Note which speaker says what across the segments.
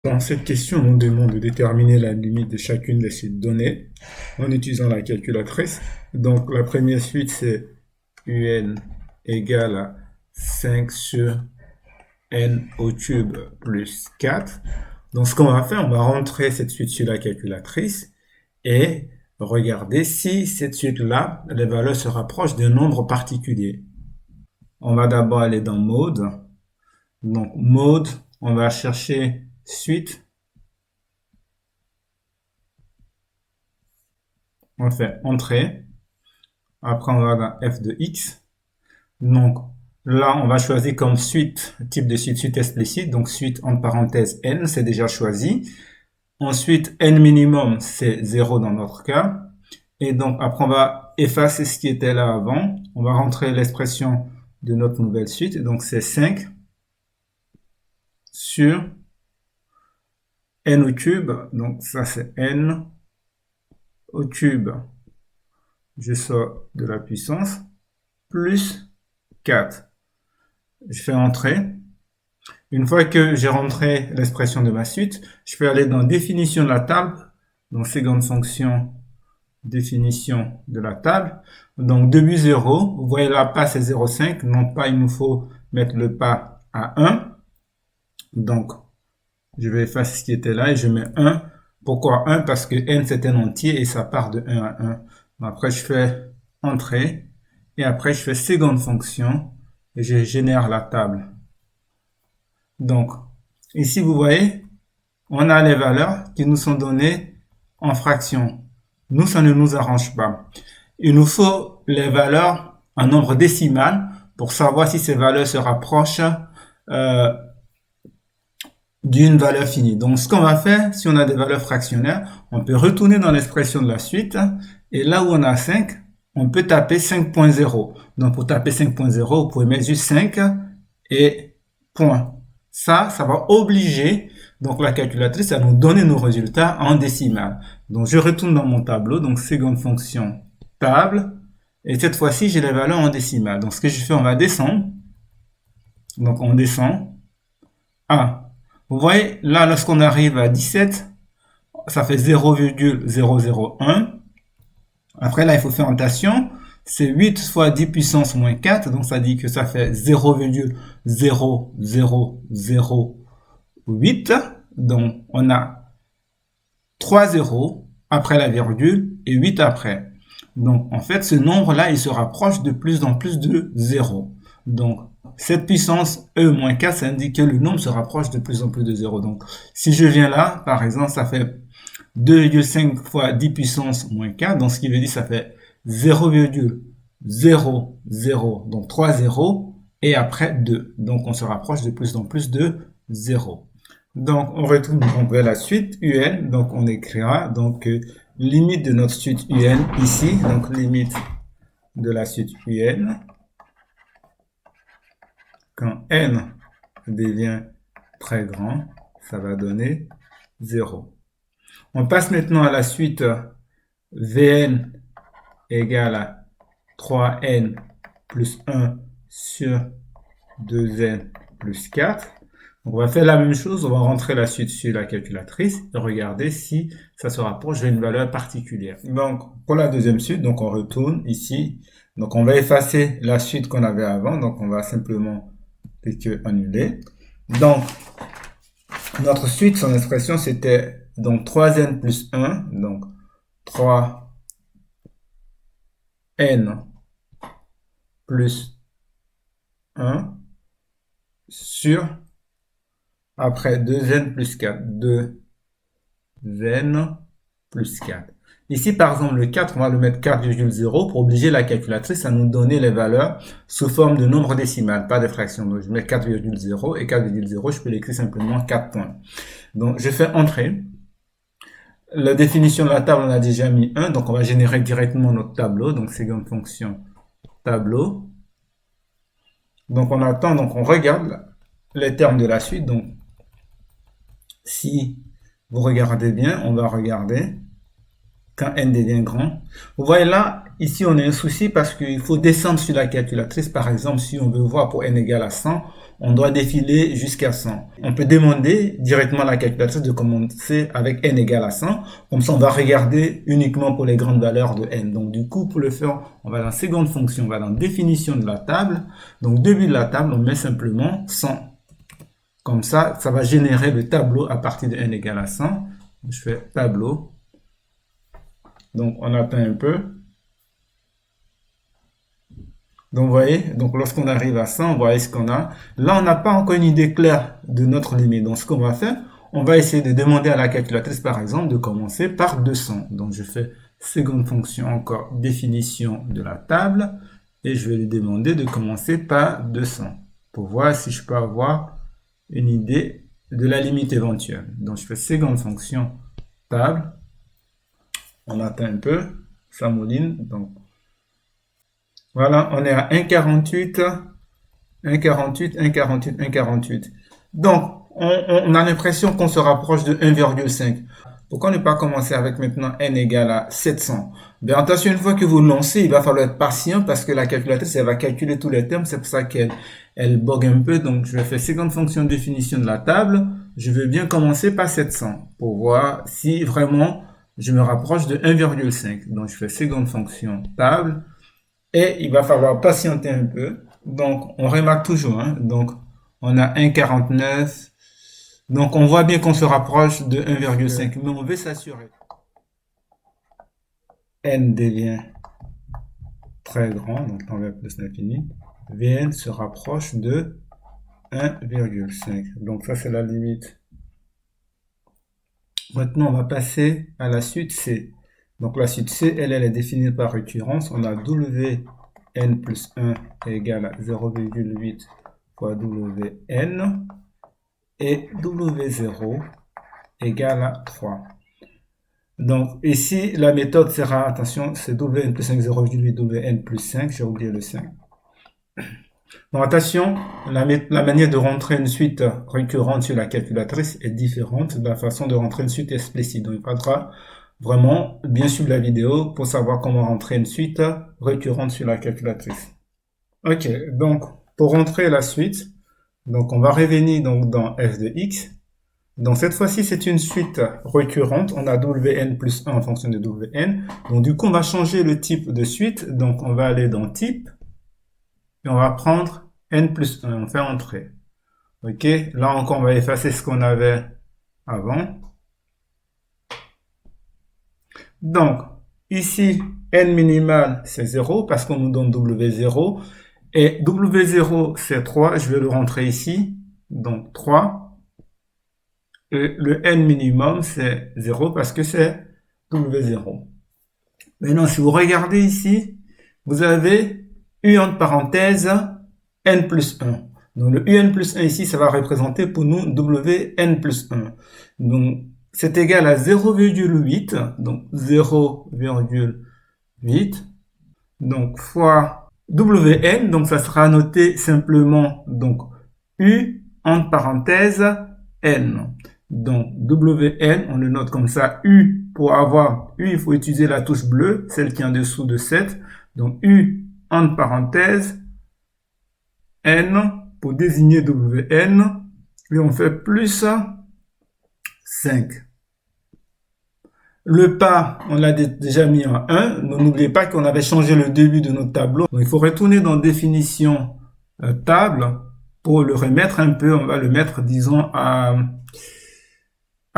Speaker 1: Dans cette question, on nous demande de déterminer la limite de chacune des suites données en utilisant la calculatrice. Donc, la première suite, c'est UN égale à 5 sur n au cube plus 4. Donc, ce qu'on va faire, on va rentrer cette suite sur la calculatrice et regarder si cette suite-là, les valeurs se rapprochent d'un nombre particulier. On va d'abord aller dans Mode. Donc, Mode, on va chercher suite. On fait entrée. Après, on va dans f de x. Donc, là, on va choisir comme suite, type de suite explicite. Donc, suite entre parenthèses n, c'est déjà choisi. Ensuite, n minimum, c'est 0 dans notre cas. Et donc, après, on va effacer ce qui était là avant. On va rentrer l'expression de notre nouvelle suite. Donc, c'est 5 sur n au cube. Donc, ça, c'est n au cube. Je sors de la puissance. Plus 4. Je fais entrer. Une fois que j'ai rentré l'expression de ma suite, je peux aller dans définition de la table. Donc, seconde fonction, définition de la table. Donc, début 0. Vous voyez là, pas c'est 0,5. Non pas, il nous faut mettre le pas à 1. Donc, je vais effacer ce qui était là et je mets 1. Pourquoi 1? Parce que n c'est un entier et ça part de 1 à 1. Donc, après, je fais entrer. Et après, je fais seconde fonction et je génère la table. Donc, ici, vous voyez, on a les valeurs qui nous sont données en fractions. Nous, ça ne nous arrange pas. Il nous faut les valeurs en nombre décimal pour savoir si ces valeurs se rapprochent d'une valeur finie. Donc, ce qu'on va faire, si on a des valeurs fractionnaires, on peut retourner dans l'expression de la suite. Et là où on a 5, on peut taper 5.0. Donc, pour taper 5.0, vous pouvez mettre juste 5 et point. Ça va obliger donc la calculatrice à nous donner nos résultats en décimal. Donc, je retourne dans mon tableau. Donc, seconde fonction, table. Et cette fois-ci, j'ai les valeurs en décimal. Donc, ce que je fais, on va descendre. Donc, on descend. Vous voyez, là, lorsqu'on arrive à 17, ça fait 0,001. Après, là, il faut faire attention. C'est 8 fois 10 puissance moins 4. Donc, ça dit que ça fait 0,0008. Donc, on a 3 zéros après la virgule et 8 après. Donc, en fait, ce nombre-là, il se rapproche de plus en plus de 0. Donc, cette puissance E moins 4, ça indique que le nombre se rapproche de plus en plus de 0. Donc, si je viens là, par exemple, ça fait 2,5 fois 10 puissance moins 4. Donc, ce qui veut dire ça fait 0,00. Donc, 3 zéros et après 2. Donc, on se rapproche de plus en plus de 0. Donc, on retourne vers la suite UN. Donc, on écrira donc limite de notre suite UN ici. Donc, limite de la suite UN. Quand n devient très grand, ça va donner 0. On passe maintenant à la suite Vn égale à 3n plus 1 sur 2n plus 4. On va faire la même chose, on va rentrer la suite sur la calculatrice et regarder si ça se rapproche d'une valeur particulière. Donc, pour la deuxième suite, donc on retourne ici. Donc, on va effacer la suite qu'on avait avant. Donc, on va simplement cliquer annuler. Donc, notre suite, son expression, c'était donc 3n plus 1. Donc, 3n plus 1 sur après 2n plus 4. 2n plus 4. Ici, par exemple, le 4, on va le mettre 4,0 pour obliger la calculatrice à nous donner les valeurs sous forme de nombre décimal, pas de fraction. Donc, je mets 4,0 et 4,0, je peux l'écrire simplement 4 points. Donc, je fais entrer. La définition de la table, on a déjà mis 1, donc on va générer directement notre tableau. Donc, seconde fonction, tableau. Donc, on attend, donc on regarde les termes de la suite. Donc, si vous regardez bien, on va regarder quand n devient grand. Vous voyez là, ici on a un souci parce qu'il faut descendre sur la calculatrice. Par exemple, si on veut voir pour n égale à 100, on doit défiler jusqu'à 100. On peut demander directement à la calculatrice de commencer avec n égale à 100. Comme ça, on va regarder uniquement pour les grandes valeurs de n. Donc du coup, pour le faire, on va dans seconde fonction, on va dans définition de la table. Donc début de la table, on met simplement 100. Comme ça, ça va générer le tableau à partir de n égale à 100. Je fais tableau. Donc on attend un peu. Donc vous voyez, donc lorsqu'on arrive à 100, vous voyez ce qu'on a. Là, on n'a pas encore une idée claire de notre limite. Donc ce qu'on va faire, on va essayer de demander à la calculatrice, par exemple, de commencer par 200. Donc je fais seconde fonction, encore définition de la table. Et je vais lui demander de commencer par 200. Pour voir si je peux avoir une idée de la limite éventuelle. Donc je fais seconde fonction, table. On attend un peu, ça mouline. Donc voilà, on est à 1,48, 1,48, 1,48, 1,48. Donc, on a l'impression qu'on se rapproche de 1,5. Pourquoi ne pas commencer avec maintenant n égale à 700? Bien attention, une fois que vous lancez, il va falloir être patient parce que la calculatrice, elle va calculer tous les termes. C'est pour ça qu'elle bug un peu. Donc, je vais faire seconde fonction de définition de la table. Je veux bien commencer par 700 pour voir si vraiment je me rapproche de 1,5. Donc, je fais seconde fonction table. Et il va falloir patienter un peu. Donc, on remarque toujours. Donc, on a 1,49. Donc, on voit bien qu'on se rapproche de 1,5. Mais on veut s'assurer. N devient très grand. Donc, on va plus l'infini. Vn se rapproche de 1,5. Donc, ça, c'est la limite. Maintenant, on va passer à la suite C. Donc la suite C, elle est définie par récurrence. On a Wn plus 1 égale à 0,8 fois Wn et W0 égale à 3. Donc ici, la méthode sera, attention, c'est Wn plus 5, 0,8, Wn plus 5, j'ai oublié le 5. Donc attention, la manière de rentrer une suite récurrente sur la calculatrice est différente de la façon de rentrer une suite explicite. Donc il faudra vraiment bien suivre la vidéo pour savoir comment rentrer une suite récurrente sur la calculatrice. Ok, donc pour rentrer la suite, donc on va revenir donc dans f de x. Donc cette fois-ci c'est une suite récurrente, on a Wn plus 1 en fonction de Wn. Donc du coup on va changer le type de suite, donc on va aller dans type, et on va prendre n plus 1, on fait entrer. Ok, là encore on va effacer ce qu'on avait avant. Donc, ici, n minimal, c'est 0 parce qu'on nous donne W0. Et W0, c'est 3. Je vais le rentrer ici. Donc, 3. Et le n minimum, c'est 0 parce que c'est W0. Maintenant, si vous regardez ici, vous avez U entre parenthèses n plus 1. Donc, le UN plus 1 ici, ça va représenter pour nous Wn plus 1. Donc, c'est égal à 0,8, donc 0,8, donc fois Wn, donc ça sera noté simplement, donc U entre parenthèses N. Donc Wn, on le note comme ça, U, pour avoir U, il faut utiliser la touche bleue, celle qui est en dessous de 7, donc U entre parenthèses N, pour désigner Wn, et on fait plus 5. Le pas, on l'a déjà mis en 1. N'oubliez pas qu'on avait changé le début de notre tableau. Donc, il faut retourner dans définition table pour le remettre un peu. On va le mettre, disons, à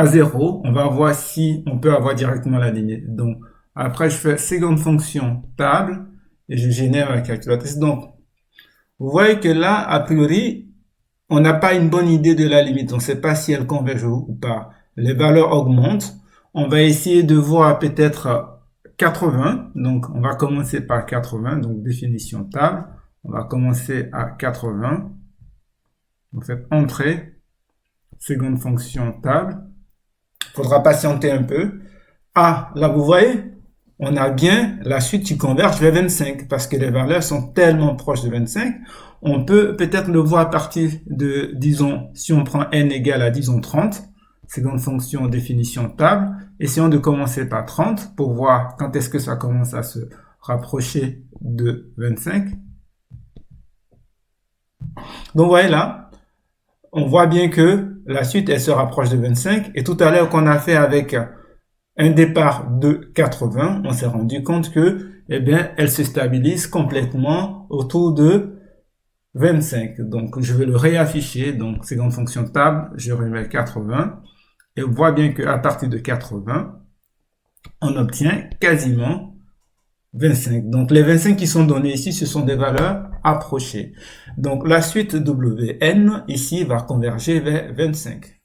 Speaker 1: 0. On va voir si on peut avoir directement la limite. Donc, après, je fais seconde fonction table et je génère la calculatrice. Donc, vous voyez que là, a priori, on n'a pas une bonne idée de la limite. On ne sait pas si elle converge ou pas. Les valeurs augmentent. On va essayer de voir peut-être 80. Donc, on va commencer par 80. Donc, définition table. On va commencer à 80. On fait entrée. Seconde fonction table. Il faudra patienter un peu. Ah, là, vous voyez, on a bien la suite qui converge vers 25 parce que les valeurs sont tellement proches de 25. On peut peut-être le voir à partir de, disons, si on prend n égale à, disons, 30. Seconde fonction définition table. Essayons de commencer par 30 pour voir quand est-ce que ça commence à se rapprocher de 25. Donc, voyez là, on voit bien que la suite, elle se rapproche de 25. Et tout à l'heure qu'on a fait avec un départ de 80, on s'est rendu compte que, eh bien, elle se stabilise complètement autour de 25. Donc, je vais le réafficher. Donc, seconde fonction table, je remets 80. Et on voit bien qu'à partir de 80, on obtient quasiment 25. Donc, les 25 qui sont donnés ici, ce sont des valeurs approchées. Donc, la suite Wn, ici, va converger vers 25.